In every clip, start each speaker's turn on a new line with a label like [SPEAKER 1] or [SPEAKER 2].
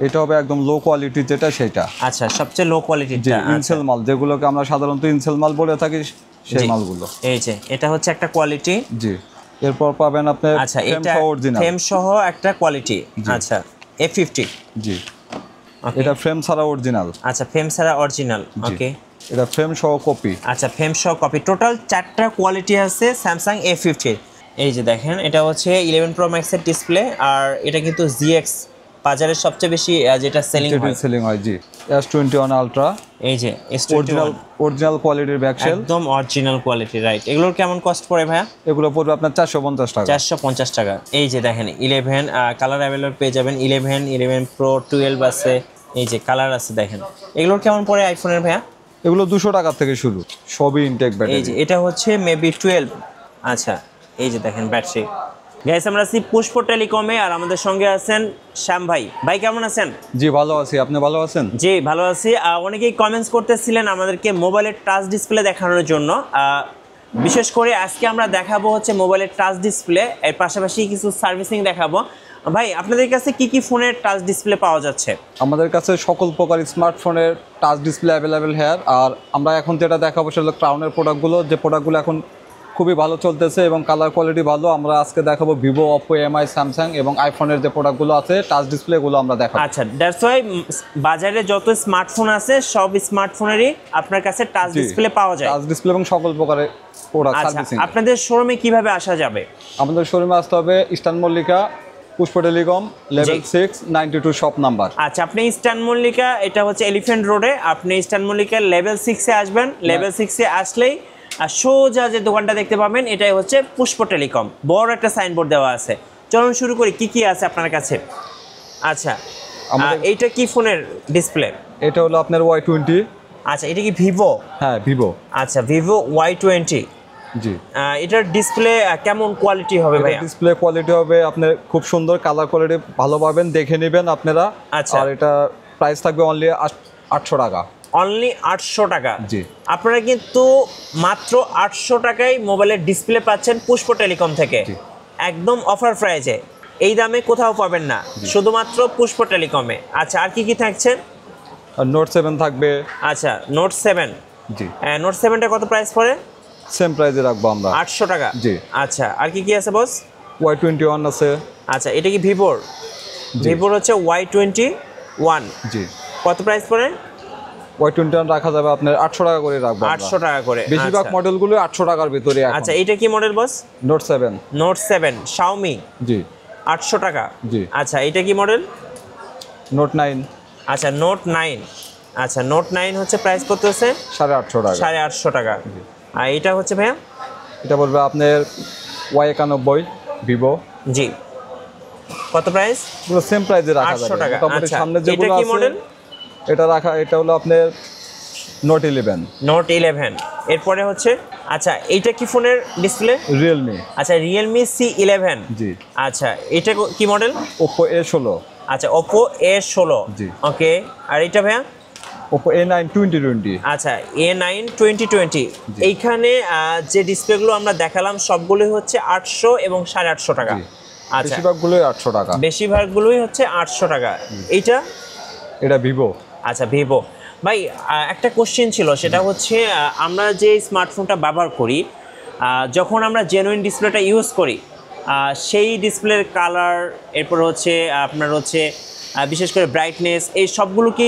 [SPEAKER 1] এটা হবে একদম লো কোয়ালিটি যেটা সেটা।
[SPEAKER 2] আচ্ছা, সবচেয়ে লো কোয়ালিটিটা
[SPEAKER 1] ইনসেল মাল, যেগুলোকে আমরা সাধারণত ইনসেল মাল বলে থাকি, সেই মালগুলো।
[SPEAKER 2] এই যে এটা হচ্ছে একটা কোয়ালিটি।
[SPEAKER 1] জি, এরপর পাবেন আপনি
[SPEAKER 2] আচ্ছা, এটা ফ্রেম সহ একটা কোয়ালিটি। আচ্ছা, A50।
[SPEAKER 1] জি, এটা ফ্রেম ছাড়া অরিজিনাল।
[SPEAKER 2] আচ্ছা, ফ্রেম ছাড়া অরিজিনাল। ওকে,
[SPEAKER 1] এটা ফ্রেম সহ কপি।
[SPEAKER 2] আচ্ছা, ফ্রেম সহ কপি। টোটাল 4টা কোয়ালিটি আছে স্যামসাং A50। এই যে দেখেন, এটা হচ্ছে 11 Pro Max এর ডিসপ্লে, আর এটা কিন্তু ZX বাজারের সবচেয়ে বেশি যেটা সেলিং
[SPEAKER 1] হয়। জি, S21 আলট্রা।
[SPEAKER 2] এই যে
[SPEAKER 1] অরিজিনাল কোয়ালিটির ব্যাকশেল,
[SPEAKER 2] একদম অরিজিনাল কোয়ালিটি, রাইট। এগুলোর কেমন কস্ট পড়ে ভাইয়া?
[SPEAKER 1] এগুলো পড়বে আপনার 450 টাকা।
[SPEAKER 2] 450 টাকা। এই যে দেখেন 11 কালার অ্যাভেলেবল পেয়ে যাবেন। 11 Pro 12 আছে, এই যে কালার আছে দেখেন। এগুলোর কেমন পড়ে আইফোনের ভাইয়া?
[SPEAKER 1] এগুলো 200 টাকা থেকে শুরু, সবই ইনটেক ব্যাটারি।
[SPEAKER 2] এই যে এটা হচ্ছে মেবি 12। আচ্ছা, এই যে দেখেন ব্যাটারি। গাইস, আমরা আছি পুষ্প টেলিকমে, আর আমাদের সঙ্গে আছেন শ্যাম ভাই। ভাই কেমন আছেন?
[SPEAKER 1] জি ভালো আছি, আপনি ভালো আছেন?
[SPEAKER 2] জি ভালো আছি। অনেকেই কমেন্টস করতেছিলেন আমাদেরকে মোবাইলের টাচ ডিসপ্লে দেখানোর জন্য। বিশেষ করে আজকে আমরা দেখাবো হচ্ছে মোবাইলের টাচ ডিসপ্লে, এর পাশাপাশি কিছু সার্ভিসিং দেখাবো। ভাই, আপনাদের কাছে কি কি ফোনের টাচ ডিসপ্লে পাওয়া যাচ্ছে?
[SPEAKER 1] আমাদের কাছে সকল প্রকার স্মার্টফোনের টাচ ডিসপ্লে অ্যাভেলেবেল হেয়ার। আর আমরা এখন যেটা দেখাবো সেটা ক্রাউনের প্রোডাক্টগুলো, যে প্রোডাক্টগুলো এখন খুবই ভালো চলতেছে এবং কালার কোয়ালিটি ভালো। আমরা আজকে দেখাবো ভিভো, অপো, এমআই, স্যামসাং এবং আইফোনের যে প্রোডাক্টগুলো আছে টাচ ডিসপ্লেগুলো আমরা দেখাবো।
[SPEAKER 2] আচ্ছা, দ্যাটস ওয়াই বাজারে যত স্মার্টফোন আছে সব স্মার্টফোনেরই আপনার কাছে টাচ ডিসপ্লে পাওয়া যায়।
[SPEAKER 1] টাচ ডিসপ্লে এবং সকল প্রকারের প্রোডাক্ট সার্ভিসিং।
[SPEAKER 2] আপনাদের শোরুমে কিভাবে আসা যাবে?
[SPEAKER 1] আমাদের শোরুমে আসতে হবে ইস্টার্ন মল্লিকা, পুষ্প টেলিকম, লেভেল 6, 92 শপ নাম্বার।
[SPEAKER 2] আচ্ছা, আপনি ইস্টার্ন মল্লিকা, এটা হচ্ছে এলিফ্যান্ট রোডে, আপনি ইস্টার্ন মল্লিকার লেভেল 6-এ আসবেন। লেভেল 6-এ আসলেই আর সোজা যে দোকানটা দেখতে পাবেন এটাই হচ্ছে পুষ্প টেলিকম, বড় একটা সাইনবোর্ড দেওয়া আছে। চলুন শুরু করি, কি কি আছে আপনার কাছে। আচ্ছা, এইটা কি ফোনের ডিসপ্লে?
[SPEAKER 1] এটা হলো আপনার Y20।
[SPEAKER 2] আচ্ছা, এটা কি ভিভো?
[SPEAKER 1] হ্যাঁ, ভিভো।
[SPEAKER 2] আচ্ছা, ভিভো Y20।
[SPEAKER 1] জি,
[SPEAKER 2] এটার ডিসপ্লে কেমন কোয়ালিটি হবে ভাই?
[SPEAKER 1] ডিসপ্লে কোয়ালিটি হবে আপনার খুব সুন্দর, কালার কোয়ালিটি ভালো পাবেন, দেখে নেবেন আপনারা।
[SPEAKER 2] আচ্ছা,
[SPEAKER 1] আর এটা প্রাইস থাকবে অনলি 800 টাকা।
[SPEAKER 2] অনলি 800 টাকা।
[SPEAKER 1] জি,
[SPEAKER 2] আপনারা কিন্তু মাত্র 800 টাকায় মোবাইলের ডিসপ্লে পাচ্ছেন পুষ্প টেলিকম থেকে, একদম অফার প্রাইজে। এই দামে কোথাও পাবেন না, শুধুমাত্র পুষ্প টেলিকমে। আচ্ছা, আর কি কি থাকছে?
[SPEAKER 1] নোট 7 থাকবে।
[SPEAKER 2] আচ্ছা, নোট 7।
[SPEAKER 1] জি,
[SPEAKER 2] নোট 7টা কত প্রাইস পড়ে?
[SPEAKER 1] সেম প্রাইসে রাখবো আমরা,
[SPEAKER 2] 800 টাকা।
[SPEAKER 1] জি।
[SPEAKER 2] আচ্ছা, আর কি কি আছে বস?
[SPEAKER 1] Y21 আছে।
[SPEAKER 2] আচ্ছা, এটা কি ভিভোর? ভিভোর হচ্ছে Y21।
[SPEAKER 1] জি,
[SPEAKER 2] কত প্রাইস পড়ে?
[SPEAKER 1] Y21 রাখা যাবে আপনার 800 টাকা করে রাখবো।
[SPEAKER 2] 800 টাকা করে।
[SPEAKER 1] বেশিরভাগ মডেলগুলো 800 টাকার ভিতরে।
[SPEAKER 2] আচ্ছা, এটা কি model boss?
[SPEAKER 1] Note 7।
[SPEAKER 2] Note 7 Xiaomi.
[SPEAKER 1] জি,
[SPEAKER 2] 800 টাকা।
[SPEAKER 1] জি।
[SPEAKER 2] আচ্ছা, এটা কি মডেল?
[SPEAKER 1] নোট 9।
[SPEAKER 2] আচ্ছা, নোট 9। আচ্ছা, নোট 9 হচ্ছে প্রাইস কত আছে?
[SPEAKER 1] 850 টাকা।
[SPEAKER 2] 850 টাকা। আর এটা হচ্ছে ভাইয়া?
[SPEAKER 1] এটা বলবে আপনার Y91 ভিভো।
[SPEAKER 2] জি, কত প্রাইস?
[SPEAKER 1] পুরো সেম প্রাইসে রাখা যাবে।
[SPEAKER 2] 800 টাকা।
[SPEAKER 1] মোটামুটি
[SPEAKER 2] আচ্ছা,
[SPEAKER 1] সামনে
[SPEAKER 2] এটা
[SPEAKER 1] যেগুলো
[SPEAKER 2] কি
[SPEAKER 1] আছে
[SPEAKER 2] মডেল?
[SPEAKER 1] এটা হলো আপনার নোট 11।
[SPEAKER 2] নোট 11। এরপরে হচ্ছে, আচ্ছা, এইটা কি ফোনের ডিসপ্লে?
[SPEAKER 1] রিয়েলমি।
[SPEAKER 2] আচ্ছা, রিয়েলমি C11।
[SPEAKER 1] জি।
[SPEAKER 2] আচ্ছা, এটা কি মডেল?
[SPEAKER 1] Oppo A16।
[SPEAKER 2] আচ্ছা, ওপো A16।
[SPEAKER 1] জি।
[SPEAKER 2] ওকে, আর এটা ভাইয়া?
[SPEAKER 1] Oppo A9 2020।
[SPEAKER 2] আচ্ছা, A9 2020। এইখানে যে ডিসপ্লেগুলো আমরা দেখালাম সবগুলোই হচ্ছে 800 এবং 850 টাকা। আচ্ছা,
[SPEAKER 1] বেশিরভাগগুলোই 800 টাকা।
[SPEAKER 2] বেশিরভাগগুলোই হচ্ছে 800 টাকা। এইটা?
[SPEAKER 1] এটা ভিভো।
[SPEAKER 2] আচ্ছা, ভিভো। ভাই, একটা কোশ্চেন ছিল, সেটা হচ্ছে আমরা যে স্মার্টফোনটা ব্যবহার করি, যখন আমরা জেনুইন ডিসপ্লেটা ইউজ করি, সেই ডিসপ্লের কালার, এরপর হচ্ছে আপনার হচ্ছে বিশেষ করে ব্রাইটনেস, এই সবগুলো কি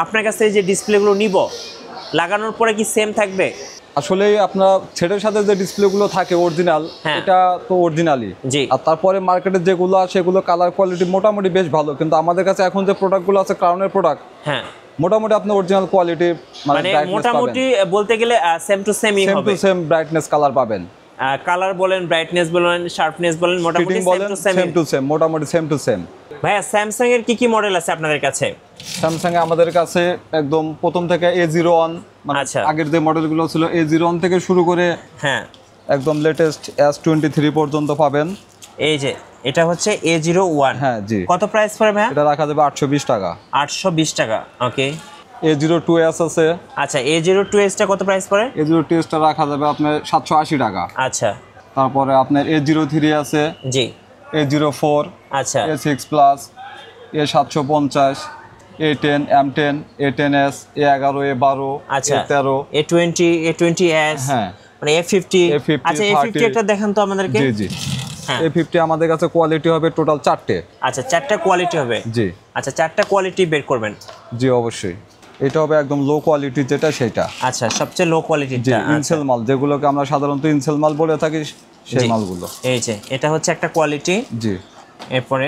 [SPEAKER 2] আপনার কাছে যে ডিসপ্লেগুলো নিব লাগানোর পরে কি সেম থাকবে?
[SPEAKER 1] আসলে আপনার সেটের সাথে যে ডিসপ্লেগুলো থাকে অরিজিনাল, এটা তো অরিজিনালি।
[SPEAKER 2] জি।
[SPEAKER 1] আর তারপরে মার্কেটে যেগুলো আছে সেগুলো কালার কোয়ালিটি মোটামুটি বেশ ভালো, কিন্তু আমাদের কাছে এখন যে প্রোডাক্টগুলো আছে ক্রাউনের প্রোডাক্ট,
[SPEAKER 2] হ্যাঁ,
[SPEAKER 1] মোটামুটি আপনার অরিজিনাল কোয়ালিটি,
[SPEAKER 2] মানে মোটামুটি বলতে গেলে সেম টু সেমই হবে।
[SPEAKER 1] Same to same brightness colour পাবেন।
[SPEAKER 2] কালার বলেন, ব্রাইটনেস বলেন, শার্পনেস বলেন, মোটামুটি
[SPEAKER 1] সেম টু সেম, মোটামুটি সেম টু সেম।
[SPEAKER 2] ভাইয়া, স্যামসাং এর কি কি মডেল আছে আপনাদের কাছে?
[SPEAKER 1] স্যামসাং এ আমাদের কাছে একদম প্রথম থেকে A01, মানে আগের যে মডেলগুলো ছিল A01 থেকে শুরু করে
[SPEAKER 2] হ্যাঁ
[SPEAKER 1] একদম লেটেস্ট S23 পর্যন্ত পাবেন।
[SPEAKER 2] এই যে এটা হচ্ছে A01।
[SPEAKER 1] হ্যাঁ, জি।
[SPEAKER 2] কত প্রাইস পড়ে ভাইয়া?
[SPEAKER 1] এটা রাখা যাবে 820 টাকা।
[SPEAKER 2] 820 টাকা। ওকে।
[SPEAKER 1] A02s আছে।
[SPEAKER 2] আচ্ছা, A02s টা কত প্রাইস পড়ে?
[SPEAKER 1] A02s টা রাখা যাবে আপনার 780 টাকা।
[SPEAKER 2] আচ্ছা,
[SPEAKER 1] তারপরে আপনার A03 আছে।
[SPEAKER 2] জি।
[SPEAKER 1] A04,
[SPEAKER 2] আচ্ছা,
[SPEAKER 1] A6 plus, A750, A10, M10, A10s, A11, A12,
[SPEAKER 2] আচ্ছা
[SPEAKER 1] A13,
[SPEAKER 2] A20 A20s
[SPEAKER 1] হ্যাঁ
[SPEAKER 2] মানে A50
[SPEAKER 1] A50,
[SPEAKER 2] আচ্ছা A50 একটা দেখান তো আমাদেরকে
[SPEAKER 1] জি জি
[SPEAKER 2] হ্যাঁ
[SPEAKER 1] A50 আমাদের কাছে কোয়ালিটি হবে টোটাল 4টে।
[SPEAKER 2] আচ্ছা চারটা কোয়ালিটি হবে
[SPEAKER 1] জি
[SPEAKER 2] আচ্ছা চারটা কোয়ালিটি বের করবেন
[SPEAKER 1] জি অবশ্যই। এটা হবে একদম লো কোয়ালিটি যেটা সেটা।
[SPEAKER 2] আচ্ছা সবচেয়ে লো
[SPEAKER 1] জি
[SPEAKER 2] কোয়ালিটিটা
[SPEAKER 1] ইনসেল মাল যেগুলোকে আমরা সাধারণত ইনসেল মাল বলে থাকি সেই
[SPEAKER 2] জি।
[SPEAKER 1] মালগুলো।
[SPEAKER 2] এই যে এটা হচ্ছে একটা কোয়ালিটি
[SPEAKER 1] জি
[SPEAKER 2] এরপরে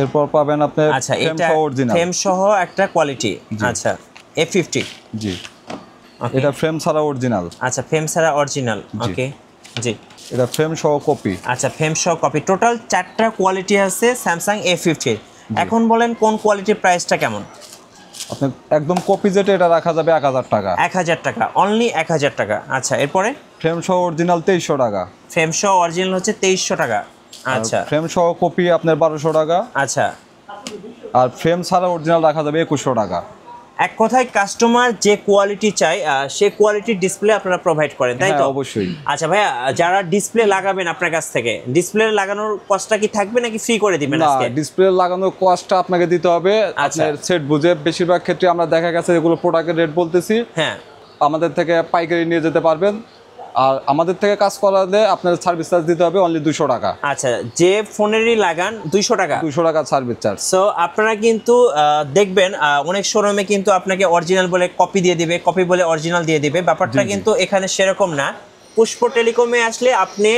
[SPEAKER 1] এরপর পাবেন আপনি
[SPEAKER 2] আচ্ছা
[SPEAKER 1] ফ্রেম
[SPEAKER 2] এটা
[SPEAKER 1] সহ অরিজিনাল।
[SPEAKER 2] ফ্রেম সহ একটা কোয়ালিটি আচ্ছা A50
[SPEAKER 1] জি
[SPEAKER 2] ওকে
[SPEAKER 1] এটা ফ্রেম ছাড়া অরিজিনাল।
[SPEAKER 2] আচ্ছা ফ্রেম ছাড়া অরিজিনাল
[SPEAKER 1] জি।
[SPEAKER 2] ওকে জি
[SPEAKER 1] এটা ফ্রেম সহ কপি।
[SPEAKER 2] আচ্ছা ফ্রেম সহ কপি টোটাল চারটা কোয়ালিটি আছে স্যামসাং A50 এখন বলেন কোন কোয়ালিটির প্রাইসটা কেমন
[SPEAKER 1] আপনি একদম কপি যেটা এটা রাখা যাবে 1000 টাকা।
[SPEAKER 2] 1000 টাকা অনলি 1000 টাকা আচ্ছা এরপরে
[SPEAKER 1] ফ্রেম সহ অরিজিনাল 2300 টাকা।
[SPEAKER 2] ফ্রেম সহ অরিজিনাল হচ্ছে 2300 টাকা আচ্ছা
[SPEAKER 1] ফ্রেম সহ কপি আপনার 1200 টাকা।
[SPEAKER 2] আচ্ছা
[SPEAKER 1] আর ফ্রেম ছাড়া অরিজিনাল রাখা যাবে 2100 টাকা।
[SPEAKER 2] এক কথায় কাস্টমার যে কোয়ালিটি চাই সে কোয়ালিটির ডিসপ্লে আপনারা প্রোভাইড করেন তাই তো
[SPEAKER 1] হ্যাঁ অবশ্যই।
[SPEAKER 2] আচ্ছা ভাইয়া যারা ডিসপ্লে লাগাবেন আপনার কাছ থেকে ডিসপ্লে লাগানোর কস্টটা কি থাকবে নাকি ফ্রি করে দিবেন
[SPEAKER 1] না
[SPEAKER 2] আজকে
[SPEAKER 1] ডিসপ্লে লাগানোর কস্টটা আপনাকে দিতে হবে
[SPEAKER 2] আচ্ছা।
[SPEAKER 1] আপনার সেট বুঝে। বেশিরভাগ ক্ষেত্রে আমরা দেখা গেছে এগুলো প্রোডাক্টের রেট বলতেছি,
[SPEAKER 2] হ্যাঁ
[SPEAKER 1] আমাদের থেকে পাইকারি নিয়ে যেতে পারবেন। আর আমাদের থেকে কাজ করালে আপনার সার্ভিস চার্জ দিতে হবে অনলি 200 টাকা।
[SPEAKER 2] আচ্ছা যে ফোনেরই লাগান 200 টাকা
[SPEAKER 1] 200 টাকা সার্ভিস চার্জ।
[SPEAKER 2] সো আপনারা কিন্তু দেখবেন অনেক শোরুমে কিন্তু আপনাকে অরিজিনাল বলে কপি দিয়ে দিবে কপি বলে অরিজিনাল দিয়ে দিবে ব্যাপারটা কিন্তু এখানে সেরকম না। পুষ্প টেলিকমে আসলে আপনি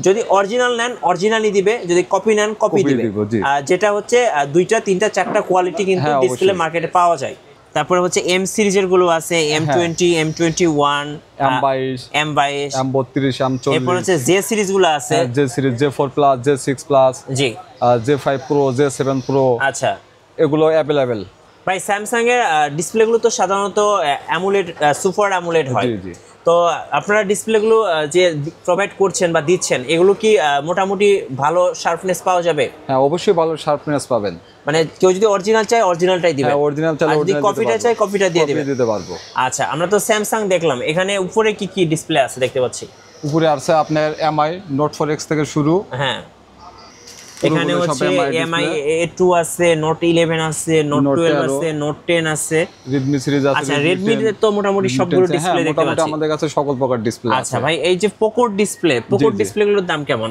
[SPEAKER 2] যদি অরিজিনাল নেন অরিজিনালই দিবে যদি কপি নেন কপি দিবে
[SPEAKER 1] দিব, জি।
[SPEAKER 2] যেটা হচ্ছে দুইটা তিনটা চারটা কোয়ালিটি কিন্তু
[SPEAKER 1] হ্যাঁ,
[SPEAKER 2] ডিসপ্লে
[SPEAKER 1] অবশ্যই।
[SPEAKER 2] মার্কেটে পাওয়া যায়। তারপরে হচ্ছে এম সিরিজের গুলো আছে M20 M21
[SPEAKER 1] M22
[SPEAKER 2] M22
[SPEAKER 1] M32
[SPEAKER 2] এরপর
[SPEAKER 1] M40
[SPEAKER 2] হচ্ছে জে সিরিজ গুলো আছে
[SPEAKER 1] J series J4 plus J6 plus
[SPEAKER 2] জি
[SPEAKER 1] J5 প্রো J7 প্রো
[SPEAKER 2] আচ্ছা
[SPEAKER 1] এগুলো অ্যাভেলেবেল।
[SPEAKER 2] ভাই স্যামসাং এর ডিসপ্লেগুলো তো সাধারণত অ্যামোলেড সুপার অ্যামোলেড হয়
[SPEAKER 1] জি জি
[SPEAKER 2] তো আপনারা ডিসপ্লেগুলো যে প্রোভাইড করছেন বা দিচ্ছেন এগুলো কি মোটামুটি ভালো শার্পনেস পাওয়া যাবে?
[SPEAKER 1] হ্যাঁ অবশ্যই ভালো শার্পনেস পাবেন।
[SPEAKER 2] মানে কেউ যদি অরিজিনাল চায় অরিজিনালটাই দিবে,
[SPEAKER 1] হ্যাঁ অরিজিনাল চাইলে
[SPEAKER 2] আর যদি
[SPEAKER 1] অরিজিনাল
[SPEAKER 2] কপিটা চায় কপিটা দিয়ে দিবে।
[SPEAKER 1] দিতে পারবো।
[SPEAKER 2] আচ্ছা আমরা তো স্যামসাং দেখলাম, এখানে উপরে কি কি ডিসপ্লে আছে দেখতে পাচ্ছি?
[SPEAKER 1] উপরে আছে আপনার এমআই নোট 4X থেকে শুরু।
[SPEAKER 2] হ্যাঁ এখানে
[SPEAKER 1] পুরোগুলো সব
[SPEAKER 2] হচ্ছে
[SPEAKER 1] MI
[SPEAKER 2] এমআই
[SPEAKER 1] display।
[SPEAKER 2] A2 আছে, নোট 11 আছে, নোট
[SPEAKER 1] Note
[SPEAKER 2] 12
[SPEAKER 1] 13
[SPEAKER 2] আছে, নোট 10 আছে।
[SPEAKER 1] রেডমি সিরিজ আছে।
[SPEAKER 2] আচ্ছা রেডমি তো মোটামুটি সবগুলো ডিসপ্লে দেখতে
[SPEAKER 1] মোটামুটি
[SPEAKER 2] পাচ্ছি।
[SPEAKER 1] আমাদের কাছে সকল প্রকার ডিসপ্লে আছে।
[SPEAKER 2] আচ্ছা ভাই এই যে পোকোর ডিসপ্লে, পোকোর
[SPEAKER 1] জি।
[SPEAKER 2] ডিসপ্লেগুলোর দাম কেমন?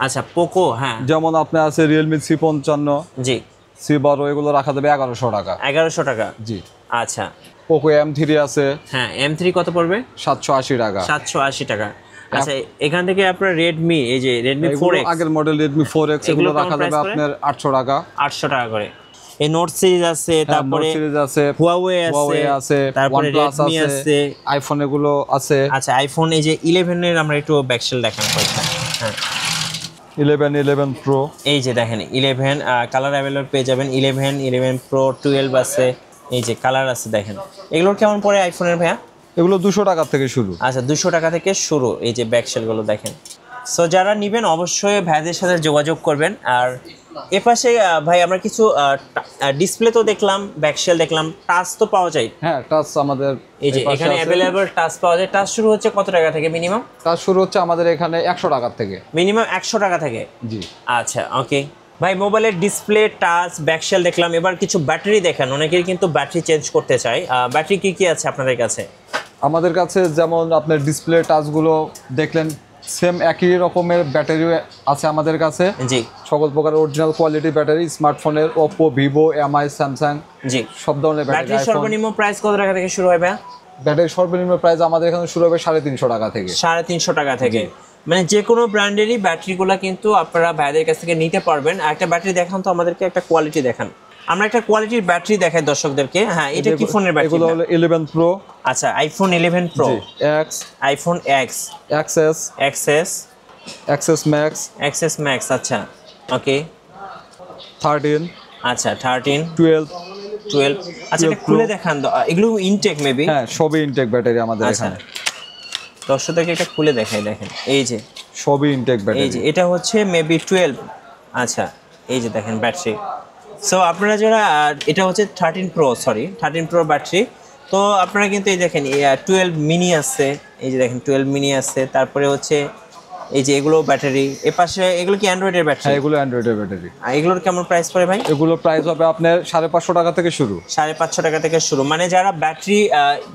[SPEAKER 2] আচ্ছা পোকো, হ্যাঁ
[SPEAKER 1] যেমন আপনার আছে রিয়েলমি C55
[SPEAKER 2] জি
[SPEAKER 1] C12 এগুলো রাখা যাবে 1100 টাকা।
[SPEAKER 2] 1100 টাকা
[SPEAKER 1] জি।
[SPEAKER 2] আচ্ছা
[SPEAKER 1] পোকো M3 আছে
[SPEAKER 2] হ্যাঁ M3 কত পড়বে?
[SPEAKER 1] 780 টাকা।
[SPEAKER 2] 780 টাকা। আচ্ছা এখান থেকে আপনার রেডমি, এই যে রেডমি
[SPEAKER 1] এগুলো
[SPEAKER 2] 4X
[SPEAKER 1] আগের মডেল রেডমি 4X এগুলো
[SPEAKER 2] এগুলো কেমন
[SPEAKER 1] রাখা যাবে
[SPEAKER 2] price পড়ে?
[SPEAKER 1] আপনার 800 টাকা।
[SPEAKER 2] 800 টাকা করে। এই নোট সিরিজ আছে, তারপরে
[SPEAKER 1] নোট সিরিজ আছে,
[SPEAKER 2] Huawei
[SPEAKER 1] আছে,
[SPEAKER 2] তারপরে
[SPEAKER 1] OnePlus
[SPEAKER 2] Redmi আছে,
[SPEAKER 1] আইফোন এগুলো আছে।
[SPEAKER 2] আচ্ছা আইফোন এই যে 11 এর আমরা একটু ব্যাকসেল দেখান কয়েকটা। হ্যাঁ
[SPEAKER 1] 11 প্রো
[SPEAKER 2] এই যে দেখেন 11 কালার অ্যাভেলেবল পেয়ে যাবেন। 11 প্রো 12 আছে, এই যে কালার আছে দেখেন। এগুলোর কেমন পড়ে আইফোনের ভাইয়া?
[SPEAKER 1] এগুলো 200 টাকা থেকে শুরু।
[SPEAKER 2] আচ্ছা 200 টাকা থেকে শুরু। এই যে ব্যাকসেলগুলো দেখেন। সো যারা নেবেন অবশ্যই ভাইদের সাথে যোগাযোগ করবেন। আর এপাশে ভাই আমরা কিছু ডিসপ্লে তো দেখলাম, ব্যাকসেল দেখলাম, টাচ তো পাওয়া যায়।
[SPEAKER 1] হ্যাঁ টাচ আমাদের
[SPEAKER 2] এই যে এখানে অ্যাভেলেবল টাচ পাওয়া যায়। টাচ শুরু হচ্ছে কত টাকা থেকে মিনিমাম?
[SPEAKER 1] টাচ শুরু হচ্ছে আমাদের এখানে 100 টাকা থেকে।
[SPEAKER 2] মিনিমাম 100 টাকা থেকে।
[SPEAKER 1] জি।
[SPEAKER 2] আচ্ছা ওকে ভাই, মোবাইলের ডিসপ্লে, টাচ, ব্যাকসেল দেখলাম, এবার কিছু ব্যাটারি দেখান। অনেকেই কিন্তু ব্যাটারি চেঞ্জ করতে চায়। ব্যাটারি কি কি আছে আপনাদের কাছে?
[SPEAKER 1] আমাদের কাছে যেমন আপনার ডিসপ্লে টাচগুলো দেখলেন সেম একই রকমের ব্যাটারি আছে আমাদের কাছে।
[SPEAKER 2] জি
[SPEAKER 1] সকল প্রকার অরিজিনাল কোয়ালিটি ব্যাটারি স্মার্টফোনের ওপো, ভিভো, এমআই, স্যামসাং
[SPEAKER 2] জি
[SPEAKER 1] সব ধরনের ব্যাটারি।
[SPEAKER 2] ব্যাটারি সর্বনিম্ন প্রাইস কত টাকা থেকে শুরু হয় ভাই?
[SPEAKER 1] ব্যাটারি সর্বনিম্ন প্রাইস আমাদের এখানে শুরু হবে 350 টাকা থেকে।
[SPEAKER 2] 350 টাকা থেকে। মানে যে কোনো ব্র্যান্ডেরই ব্যাটারিগুলো কিন্তু আপনারা ভাইদের কাছ থেকে নিতে পারবেন। আর একটা ব্যাটারি দেখান তো আমাদেরকে, একটা কোয়ালিটি দেখান। আমরা একটা কোয়ালিটির ব্যাটারি দেখাই দর্শকদেরকে। হ্যাঁ এটা কি ফোনের ব্যাটারি?
[SPEAKER 1] এগুলো হলো 11 প্রো।
[SPEAKER 2] আচ্ছা iPhone 11 pro,
[SPEAKER 1] X,
[SPEAKER 2] iPhone X,
[SPEAKER 1] XS,
[SPEAKER 2] XS,
[SPEAKER 1] XS Max,
[SPEAKER 2] XS Max। আচ্ছা ওকে
[SPEAKER 1] 13,
[SPEAKER 2] আচ্ছা 13,
[SPEAKER 1] 12।
[SPEAKER 2] 12। আচ্ছা এটা খুলে দেখান তো। এগুলো ইনটেক মেবি?
[SPEAKER 1] হ্যাঁ সবই ইনটেক ব্যাটারি আমাদের
[SPEAKER 2] আচ্ছা
[SPEAKER 1] এখানে।
[SPEAKER 2] দর্শকদেরকে এটা খুলে দেখাই, দেখেন এই যে
[SPEAKER 1] সবই ইনটেক
[SPEAKER 2] এই
[SPEAKER 1] ব্যাটারি।
[SPEAKER 2] যে এটা হচ্ছে মেবি 12। আচ্ছা এই যে দেখেন ব্যাটারি। সো আপনারা যারা এটা হচ্ছে 13 প্রো ব্যাটারি। তো আপনারা কিন্তু এই দেখেন 12 মিনি আছে, এই যে দেখেন 12 মিনি আছে। তারপরে হচ্ছে এই যে এগুলো ব্যাটারি, এ পাশে এগুলো কি অ্যান্ড্রয়েডের
[SPEAKER 1] হ্যাঁ
[SPEAKER 2] ব্যাটারি?
[SPEAKER 1] এগুলো অ্যান্ড্রয়েডের ব্যাটারি।
[SPEAKER 2] এগুলোর কেমন প্রাইস পড়ে ভাই?
[SPEAKER 1] এগুলো প্রাইস হবে আপনার 550 টাকা থেকে শুরু।
[SPEAKER 2] 550 টাকা থেকে শুরু। মানে যারা ব্যাটারি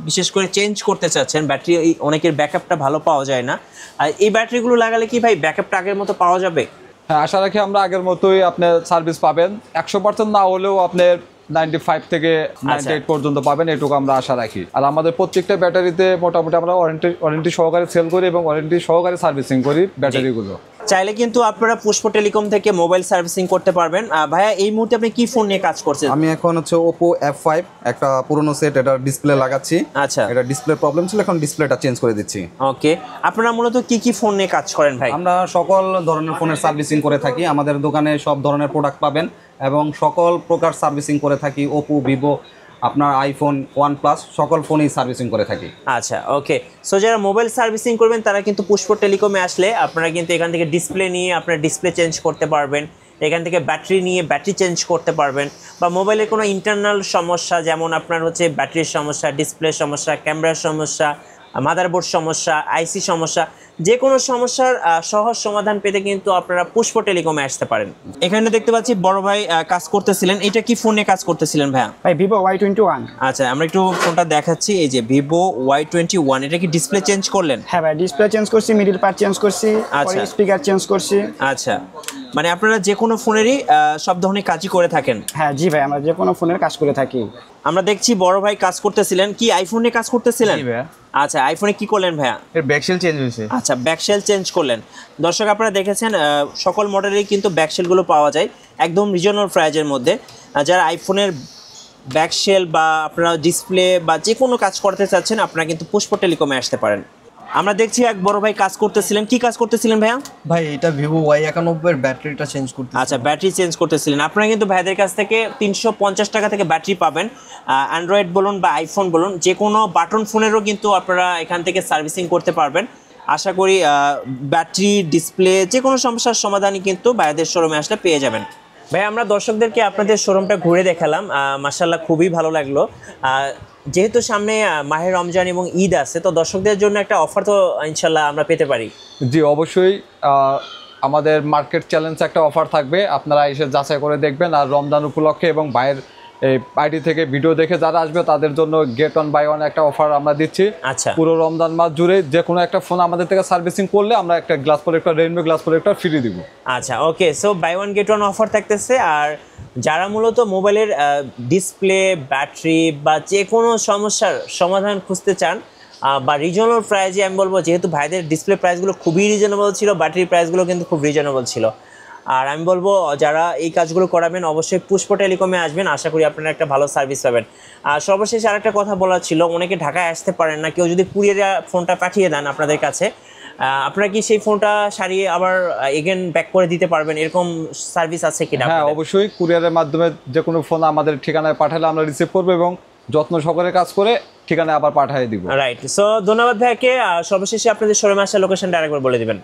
[SPEAKER 2] বিশেষ করে চেঞ্জ করতে চাচ্ছেন, ব্যাটারি অনেকের ব্যাকআপটা ভালো পাওয়া যায় না, আর এই ব্যাটারিগুলো লাগালে কি ভাই ব্যাকআপটা আগের মতো পাওয়া যাবে?
[SPEAKER 1] হ্যাঁ আশা রাখি আমরা আগের মতোই আপনার সার্ভিস পাবেন, 100% না হলেও আপনার 95 থেকে 98 পর্যন্ত পাবেন, এটুকু আমরা আশা রাখি। আর আমাদের প্রত্যেকটা ব্যাটারিতে মোটামুটি আমরা ওয়ারেন্টি সহকারে সেল করি এবং ওয়ারেন্টি সহকারে সার্ভিসিং করি ব্যাটারিগুলো।
[SPEAKER 2] চাইলে কিন্তু আপনারা পুষ্প টেলিকম থেকে মোবাইল সার্ভিসিং করতে পারবেন। ভাইয়া এই মুহূর্তে আপনি কি ফোন নিয়ে কাজ করছেন?
[SPEAKER 3] আমি এখন হচ্ছে Oppo F5 একটা পুরনো সেট, এটা ডিসপ্লে লাগাচ্ছি।
[SPEAKER 2] আচ্ছা,
[SPEAKER 3] এটা ডিসপ্লে প্রবলেম ছিল, এখন ডিসপ্লেটা চেঞ্জ করে দিচ্ছি।
[SPEAKER 2] ওকে। আপনারা মূলত কি কি ফোন নিয়ে কাজ করেন ভাই?
[SPEAKER 3] আমরা সকল ধরনের ফোনের সার্ভিসিং করে থাকি, আমাদের দোকানে সব ধরনের প্রোডাক্ট পাবেন এবং সকল প্রকার সার্ভিসিং করে থাকি। Oppo, Vivo, আপনার আইফোন, OnePlus সকল ফোনই সার্ভিসিং করে থাকি।
[SPEAKER 2] আচ্ছা, ওকে। সো যারা মোবাইল সার্ভিসিং করবেন তারা কিন্তু পুষ্প টেলিকমে আসলে আপনারা কিন্তু এখান থেকে ডিসপ্লে নিয়ে আপনার ডিসপ্লে চেঞ্জ করতে পারবেন, এখান থেকে ব্যাটারি নিয়ে ব্যাটারি চেঞ্জ করতে পারবেন, বা মোবাইলের কোনো ইন্টারনাল সমস্যা যেমন আপনার হচ্ছে ব্যাটারির সমস্যা, ডিসপ্লে সমস্যা, ক্যামেরার সমস্যা, মাদারবোর্ড সমস্যা, আইসি সমস্যা, যে কোনো সমস্যার সহজ সমাধান পেতে কিন্তু আপনারা পুষ্প টেলিকমে আসতে পারেন। এখানে দেখতে পাচ্ছি বড় ভাই কাজ করতেছিলেন, এটা কি ফোনে কাজ করতেছিলেন ভাইয়া?
[SPEAKER 4] ভাই Vivo Y21।
[SPEAKER 2] আচ্ছা, আমরা একটু ফোনটা দেখাচ্ছি। এই যে Vivo Y21, এটা কি ডিসপ্লে চেঞ্জ করলেন?
[SPEAKER 4] হ্যাঁ ভাই, ডিসপ্লে চেঞ্জ করছি, মিডল পার্ট চেঞ্জ করছি,
[SPEAKER 2] আচ্ছা।
[SPEAKER 4] স্পিকার চেঞ্জ করছি।
[SPEAKER 2] আচ্ছা, মানে আপনারা যে কোনো ফোনেরই সব ধরনের কাজই করে থাকেন?
[SPEAKER 4] হ্যাঁ জি ভাই, আমরা যে কোনো ফোনের কাজ করে থাকি।
[SPEAKER 2] আমরা দেখছি বড় ভাই কাজ করতেছিলেন, কি আইফোনে কাজ করতেছিলেন? আচ্ছা, আইফোনে কি করলেন ভাইয়া?
[SPEAKER 5] এর ব্যাকশেল চেঞ্জ হয়েছে।
[SPEAKER 2] আচ্ছা, ব্যাকশেল চেঞ্জ করলেন। দর্শক আপনারা দেখেছেন সকল মডেলেই কিন্তু ব্যাকশেলগুলো পাওয়া যায় একদম রিজনেবল প্রাইজের মধ্যে। যারা আইফোনের ব্যাকশেল বা আপনারা ডিসপ্লে বা যে কোনো কাজ করতে চাচ্ছেন আপনারা কিন্তু পুষ্প টেলিকমে আসতে পারেন। আমরা দেখছি এক বড় ভাই কাজ করতেছিলেন, কি কাজ করতেছিলেন ভাইয়া?
[SPEAKER 5] ভাই এটা Vivo Y91 এর ব্যাটারিটা চেঞ্জ করতে।
[SPEAKER 2] আচ্ছা, ব্যাটারি চেঞ্জ করতেছিলেন। আপনারা কিন্তু ভাইদের কাছ থেকে 350 টাকা থেকে ব্যাটারি পাবেন। অ্যান্ড্রয়েড বলুন বা আইফোন বলুন, যে কোনো বাটন ফোনেরও কিন্তু আপনারা এখান থেকে সার্ভিসিং করতে পারবেন। আশা করি ব্যাটারি, ডিসপ্লে যে কোনো সমস্যার সমাধানই কিন্তু ভাইদের শোরুমে আসলে পেয়ে যাবেন। ভাই আমরা দর্শকদেরকে আপনাদের শোরুমটা ঘুরে দেখালাম, মাশাআল্লাহ খুবই ভালো লাগলো। যেহেতু সামনে মাহে রমজান এবং ঈদ আছে, তো দর্শকদের জন্য একটা অফার তো ইনশাল্লাহ আমরা পেতে পারি।
[SPEAKER 1] জি অবশ্যই, আমাদের মার্কেট চ্যালেঞ্জ একটা অফার থাকবে, আপনারা এসে যাচাই করে দেখবেন। আর রমজান উপলক্ষে এবং ভাইয়ের এই আইডি থেকে ভিডিও দেখে যারা আসবে তাদের জন্য গেট অন বাই ওয়ান একটা অফার আমরা দিচ্ছি।
[SPEAKER 2] আচ্ছা,
[SPEAKER 1] পুরো রমজান মাস জুড়ে যে কোনো একটা ফোন আমাদের থেকে সার্ভিসিং করলে আমরা একটা glass protector, rainbow glass protector free দিব।
[SPEAKER 2] আচ্ছা, okay. So buy one get one offer থাকতেছে। আর যারা মূলত মোবাইলের ডিসপ্লে, ব্যাটারি বা যে কোনো সমস্যার সমাধান খুঁজতে চান বা রিজনেবল প্রাইজে, আমি বলবো যেহেতু ভাইদের ডিসপ্লে প্রাইসগুলো খুবই রিজনেবল ছিল, ব্যাটারি প্রাইসগুলো কিন্তু খুব রিজনেবল ছিল। আর আমি বলবো যারা এই কাজগুলো করাবেন অবশ্যই পুষ্প টেলিকমে আসবেন, আশা করি আপনারা একটা ভালো সার্ভিস পাবেন। আর সর্বশেষে আরেকটা কথা বলার ছিল, অনেকে ঢাকায় আসতে পারেন না, কেউ যদি কুরিয়ারে ফোনটা পাঠিয়ে দেন আপনাদের কাছে, আপনারা কি সেই ফোনটা সারিয়ে আবার এগেন ব্যাক করে দিতে পারবেন? এরকম সার্ভিস আছে কিনা?
[SPEAKER 1] হ্যাঁ অবশ্যই, কুরিয়ারের মাধ্যমে যে কোনো ফোন আমাদের ঠিকানায় পাঠালে আমরা রিসিভ করবো এবং যত্ন সহকারে কাজ করে ঠিকানায় আবার পাঠিয়ে দিব।
[SPEAKER 2] রাইট। সো ধন্যবাদ ভাইকে। সর্বশেষে আপনাদের শোরুমে আসার লোকেশনটা আরেকবার বলে দিবেন।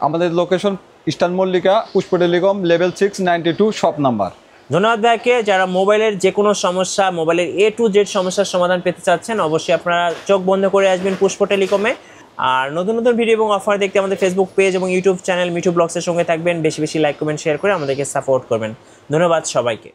[SPEAKER 1] আমাদের লোকেশন ইস্টার্ন মল্লিকা, পুষ্প টেলিকম, লেভেল 692 শপ নাম্বার।
[SPEAKER 2] ধন্যবাদ ভাইকে। যারা মোবাইলের যে কোনো সমস্যা, মোবাইলের A to Z সমস্যার সমাধান পেতে চাচ্ছেন অবশ্যই আপনারা চোখ বন্ধ করে আসবেন পুষ্প টেলিকমে। আর নতুন নতুন ভিডিও এবং অফার দেখতে আমাদের ফেসবুক পেজ এবং ইউটিউব চ্যানেল মিঠু ব্লগসের সঙ্গে থাকবেন। বেশি বেশি লাইক, কমেন্ট, শেয়ার করে আমাদেরকে সাপোর্ট করবেন। ধন্যবাদ সবাইকে।